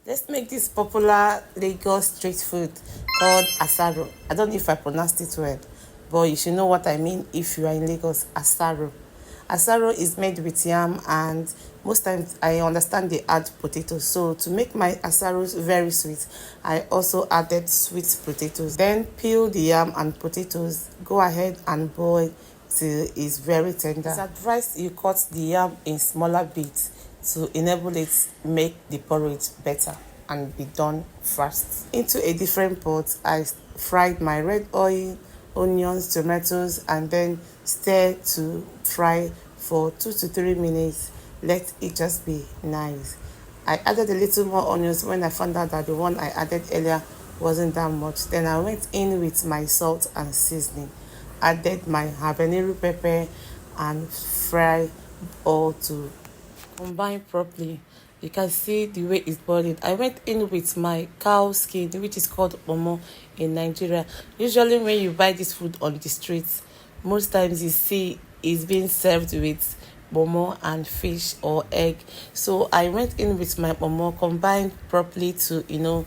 Let's make this popular Lagos street food called Asaro. I don't know if I pronounced it well, but you should know what I mean if you are in Lagos. Asaro. Asaro is made with yam, and most times I understand they add potatoes. So to make my asaros very sweet, I also added sweet potatoes. Then peel the yam and potatoes. Go ahead and boil till it's very tender. It's advised you cut the yam in smaller bits to enable it make the porridge better and be done fast. Into a different pot, I fried my red oil, onions, tomatoes, and then stir to fry for 2 to 3 minutes. Let it just be nice. I added a little more onions when I found out that the one I added earlier wasn't that much. Then I went in with my salt and seasoning, added my habanero pepper, and fry all to combine properly. You can see the way it's boiling. I went in with my cow skin, which is called omo in Nigeria. Usually when you buy this food on the streets, most times you see it's being served with momo and fish or egg. So I went in with my momo combined properly to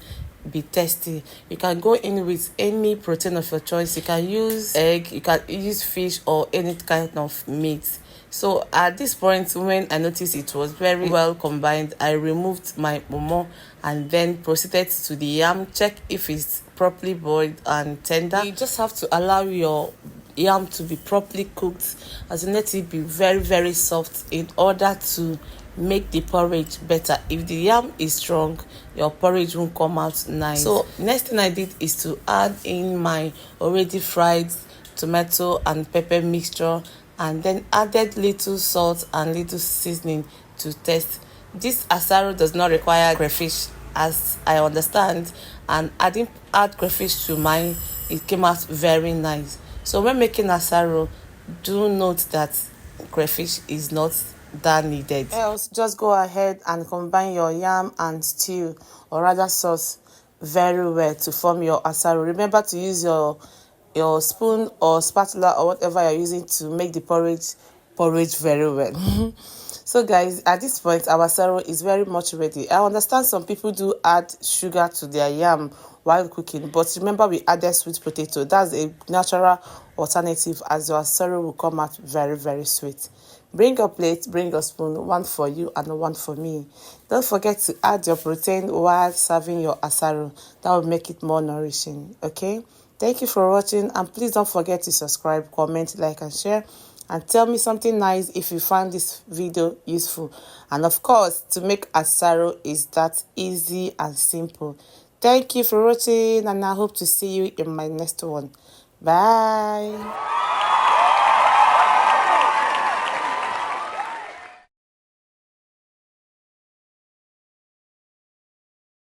be tasty. You can go in with any protein of your choice. You can use egg, you can use fish or any kind of meat. So at this point, when I noticed it was very well combined, I removed my momo and then proceeded to the yam. Check if it's properly boiled and tender. You just have to allow your yam to be properly cooked, as in let it be very soft in order to make the porridge better. If the yam is strong, your porridge won't come out nice. So next thing I did is to add in my already fried tomato and pepper mixture, and then added little salt and little seasoning to taste. This asaro does not require crayfish, as I understand, and I didn't add crayfish to mine. It came out very nice. So when making asaro, do note that crayfish is not that needed. Else, just go ahead and combine your yam and stew, or rather sauce, very well to form your asaro. Remember to use your spoon or spatula or whatever you're using to make the porridge very well. So guys, at this point our asaro is very much ready. I understand some people do add sugar to their yam while cooking, but remember we added sweet potato. That's a natural alternative, as your asaro will come out very sweet. Bring your plate, bring your spoon, one for you and one for me. Don't forget to add your protein while serving your asaro. That will make it more nourishing, okay? Thank you for watching, and please don't forget to subscribe, comment, like and share, and tell me something nice if you found this video useful. And of course, to make asaro is that easy and simple. Thank you for watching, and I hope to see you in my next one. Bye.